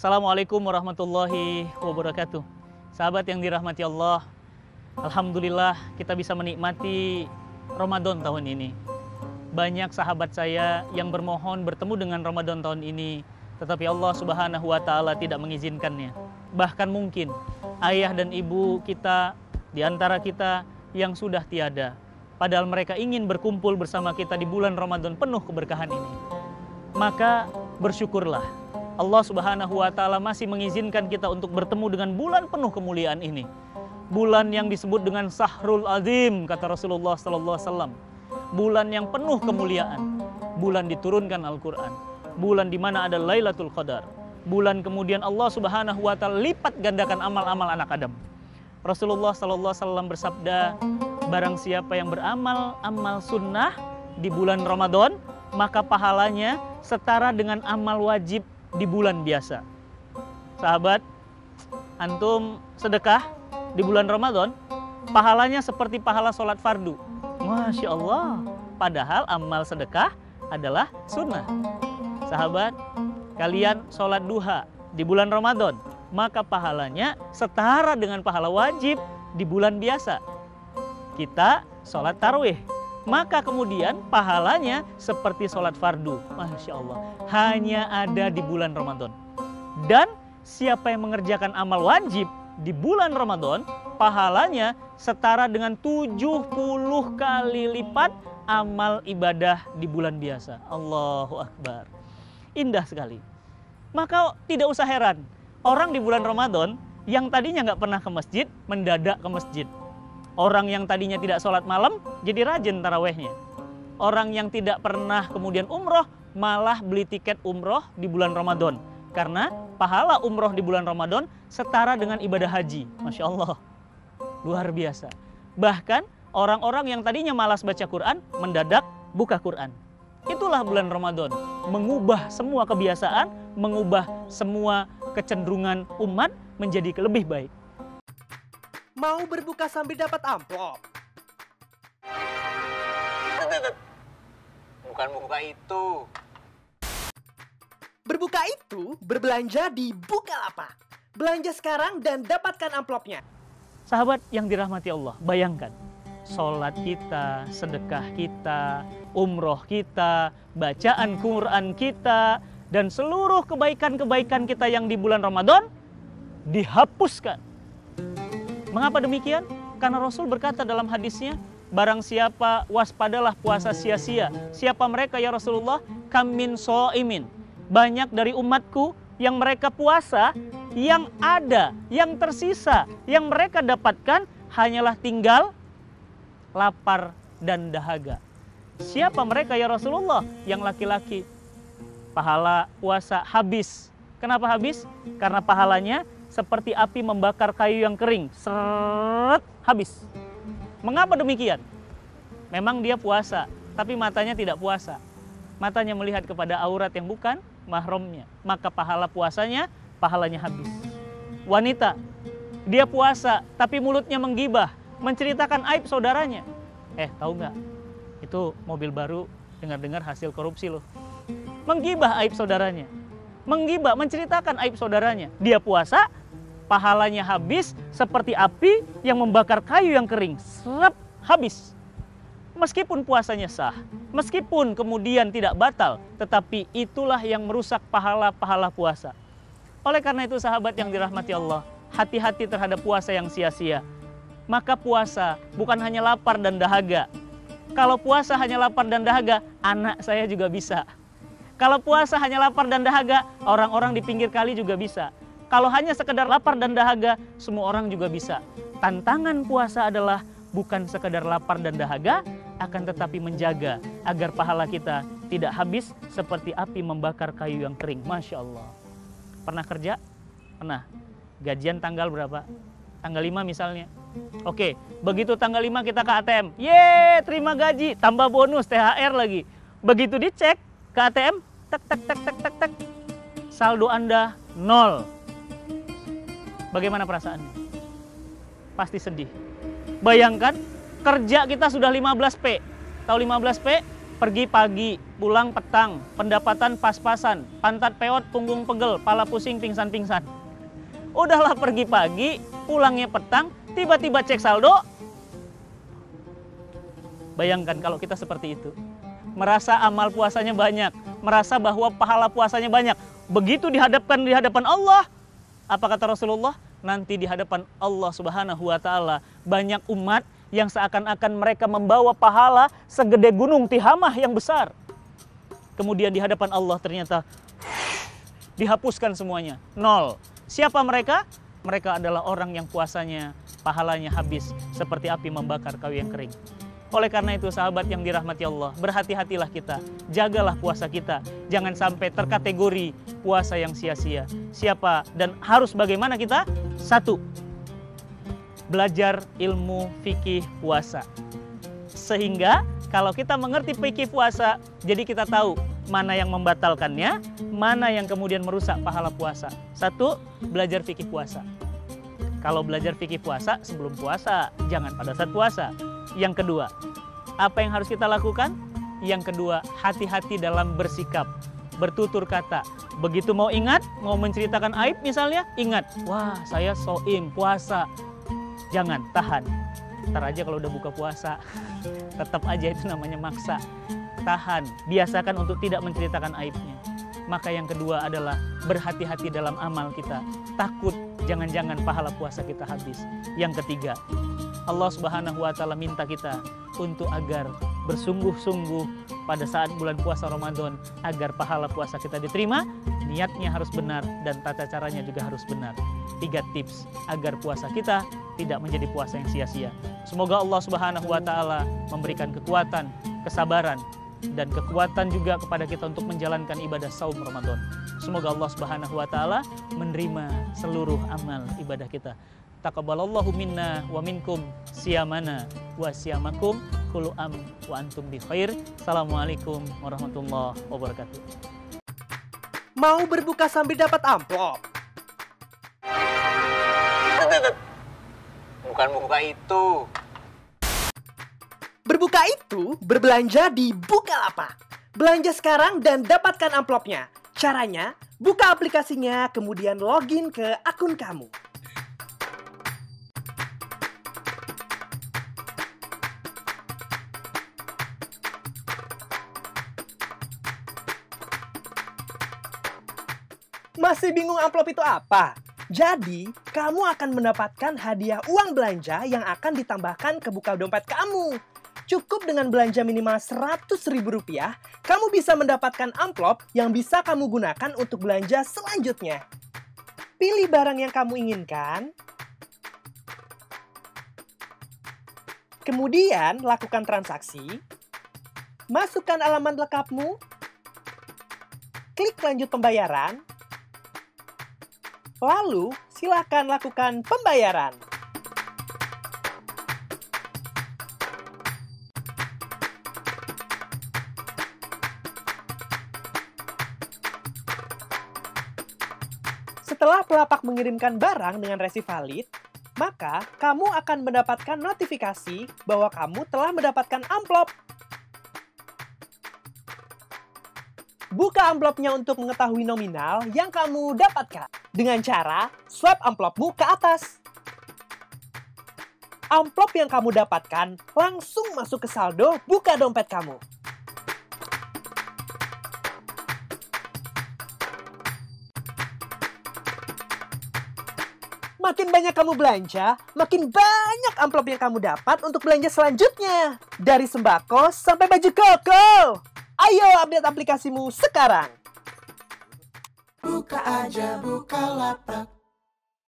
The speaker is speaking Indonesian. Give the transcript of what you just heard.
Assalamualaikum warahmatullahi wabarakatuh. Sahabat yang dirahmati Allah, alhamdulillah kita bisa menikmati Ramadan tahun ini. Banyak sahabat saya yang bermohon bertemu dengan Ramadan tahun ini, tetapi Allah Subhanahu wa Ta'ala tidak mengizinkannya. Bahkan mungkin ayah dan ibu kita di antara kita yang sudah tiada, padahal mereka ingin berkumpul bersama kita di bulan Ramadan penuh keberkahan ini. Maka bersyukurlah, Allah Subhanahu wa Ta'ala masih mengizinkan kita untuk bertemu dengan bulan penuh kemuliaan ini. Bulan yang disebut dengan Sahrul Azim, kata Rasulullah sallallahu alaihi wasallam. Bulan yang penuh kemuliaan. Bulan diturunkan Al-Qur'an. Bulan di mana ada Lailatul Qadar. Bulan kemudian Allah Subhanahu wa Ta'ala lipat gandakan amal-amal anak Adam. Rasulullah sallallahu alaihi wasallam bersabda, barang siapa yang beramal amal sunnah di bulan Ramadan, maka pahalanya setara dengan amal wajib di bulan biasa. Sahabat, antum sedekah di bulan Ramadan, pahalanya seperti pahala sholat fardu. Masya Allah, padahal amal sedekah adalah sunnah. Sahabat, kalian sholat duha di bulan Ramadan, maka pahalanya setara dengan pahala wajib di bulan biasa. Kita sholat tarawih, maka kemudian pahalanya seperti sholat fardu. Masya Allah, hanya ada di bulan Ramadan. Dan siapa yang mengerjakan amal wajib di bulan Ramadan, pahalanya setara dengan 70 kali lipat amal ibadah di bulan biasa. Allahu Akbar. Indah sekali. Maka tidak usah heran, orang di bulan Ramadan yang tadinya nggak pernah ke masjid, mendadak ke masjid. Orang yang tadinya tidak sholat malam, jadi rajin tarawehnya. Orang yang tidak pernah kemudian umroh, malah beli tiket umroh di bulan Ramadan. Karena pahala umroh di bulan Ramadan setara dengan ibadah haji. Masya Allah, luar biasa. Bahkan orang-orang yang tadinya malas baca Quran, mendadak buka Quran. Itulah bulan Ramadan, mengubah semua kebiasaan, mengubah semua kecenderungan umat menjadi lebih baik. Mau berbuka sambil dapat amplop? Bukan buka itu. Berbuka itu berbelanja di Bukalapak. Belanja sekarang dan dapatkan amplopnya. Sahabat yang dirahmati Allah, bayangkan sholat kita, sedekah kita, umroh kita, bacaan Quran kita, dan seluruh kebaikan-kebaikan kita yang di bulan Ramadan dihapuskan. Mengapa demikian? Karena Rasul berkata dalam hadisnya, barang siapa waspadalah puasa sia-sia. Siapa mereka ya Rasulullah? Kam min shaimin. Banyak dari umatku yang mereka puasa, yang ada, yang tersisa, yang mereka dapatkan hanyalah tinggal lapar dan dahaga. Siapa mereka ya Rasulullah? Yang laki-laki. Pahala puasa habis. Kenapa habis? Karena pahalanya seperti api membakar kayu yang kering. Seret, habis. Mengapa demikian? Memang dia puasa, tapi matanya tidak puasa. Matanya melihat kepada aurat yang bukan mahramnya. Maka pahala puasanya, pahalanya habis. Wanita, dia puasa, tapi mulutnya menggibah, menceritakan aib saudaranya. Tahu nggak? Itu mobil baru, dengar-dengar hasil korupsi loh. Menggibah aib saudaranya. Menggibah, menceritakan aib saudaranya. Dia puasa, pahalanya habis seperti api yang membakar kayu yang kering. Serap, habis. Meskipun puasanya sah, meskipun kemudian tidak batal, tetapi itulah yang merusak pahala-pahala puasa. Oleh karena itu sahabat yang dirahmati Allah, hati-hati terhadap puasa yang sia-sia. Maka puasa bukan hanya lapar dan dahaga. Kalau puasa hanya lapar dan dahaga, anak saya juga bisa. Kalau puasa hanya lapar dan dahaga, orang-orang di pinggir kali juga bisa. Kalau hanya sekedar lapar dan dahaga, semua orang juga bisa. Tantangan puasa adalah bukan sekedar lapar dan dahaga, akan tetapi menjaga agar pahala kita tidak habis seperti api membakar kayu yang kering. Masya Allah. Pernah kerja? Pernah. Gajian tanggal berapa? Tanggal 5 misalnya. Oke, begitu tanggal 5 kita ke ATM. Yeay, terima gaji, tambah bonus, THR lagi. Begitu dicek ke ATM, tak tak tak tak tak tak. Saldo Anda 0. Bagaimana perasaannya? Pasti sedih. Bayangkan kerja kita sudah 15P. Tahu 15P? pergi pagi, pulang petang, pendapatan pas-pasan, pantat peot, punggung pegel, pala pusing, pingsan-pingsan. Udahlah pergi pagi, pulangnya petang, tiba-tiba cek saldo. Bayangkan kalau kita seperti itu. Merasa amal puasanya banyak, merasa bahwa pahala puasanya banyak. Begitu di hadapan Allah, apa kata Rasulullah? Nanti di hadapan Allah Subhanahu wa taala banyak umat yang seakan-akan mereka membawa pahala segede gunung Tihamah yang besar. Kemudian di hadapan Allah ternyata dihapuskan semuanya, nol. Siapa mereka? Mereka adalah orang yang puasanya, pahalanya habis seperti api membakar kayu yang kering. Oleh karena itu sahabat yang dirahmati Allah, berhati-hatilah kita, jagalah puasa kita. Jangan sampai terkategori puasa yang sia-sia. Siapa dan harus bagaimana kita? 1. Belajar ilmu fikih puasa. Sehingga kalau kita mengerti fikih puasa, jadi kita tahu mana yang membatalkannya, mana yang kemudian merusak pahala puasa. 1. Belajar fikih puasa. Kalau belajar fikih puasa sebelum puasa, jangan pada saat puasa. Yang kedua, apa yang harus kita lakukan? Yang kedua, hati-hati dalam bersikap, bertutur kata. Begitu mau ingat, mau menceritakan aib misalnya, ingat, wah saya soim, puasa. Jangan, tahan. Ntar aja kalau udah buka puasa, tetap aja itu namanya maksa. Tahan, biasakan untuk tidak menceritakan aibnya. Maka yang kedua adalah berhati-hati dalam amal kita. Takut jangan-jangan pahala puasa kita habis. Yang ketiga, Allah Subhanahu wa taala minta kita untuk agar bersungguh-sungguh pada saat bulan puasa Ramadan agar pahala puasa kita diterima, niatnya harus benar dan tata caranya juga harus benar. 3 tips agar puasa kita tidak menjadi puasa yang sia-sia. Semoga Allah Subhanahu wa taala memberikan kekuatan, kesabaran dan kekuatan juga kepada kita untuk menjalankan ibadah saum Ramadan. Semoga Allah Subhanahu wa taala menerima seluruh amal ibadah kita. Taqabbalallahu minna wa minkum siyamana wa siyamakum kullu am wa antum bi khair. Assalamualaikum warahmatullahi wabarakatuh. Mau berbuka sambil dapat amplop? Bukan buka itu. Berbuka itu berbelanja di Bukalapak. Belanja sekarang dan dapatkan amplopnya. Caranya, buka aplikasinya kemudian login ke akun kamu. Masih bingung amplop itu apa? Jadi, kamu akan mendapatkan hadiah uang belanja yang akan ditambahkan ke buka dompet kamu. Cukup dengan belanja minimal Rp100.000, kamu bisa mendapatkan amplop yang bisa kamu gunakan untuk belanja selanjutnya. Pilih barang yang kamu inginkan. Kemudian, lakukan transaksi. Masukkan alamat lengkapmu. Klik lanjut pembayaran. Lalu, silakan lakukan pembayaran. Setelah pelapak mengirimkan barang dengan resi valid, maka kamu akan mendapatkan notifikasi bahwa kamu telah mendapatkan amplop. Buka amplopnya untuk mengetahui nominal yang kamu dapatkan dengan cara swipe amplopmu ke atas. Amplop yang kamu dapatkan langsung masuk ke saldo buka dompet kamu. Makin banyak kamu belanja, makin banyak amplop yang kamu dapat untuk belanja selanjutnya. Dari sembako sampai baju koko. Ayo update aplikasimu sekarang. Buka aja Bukalapak.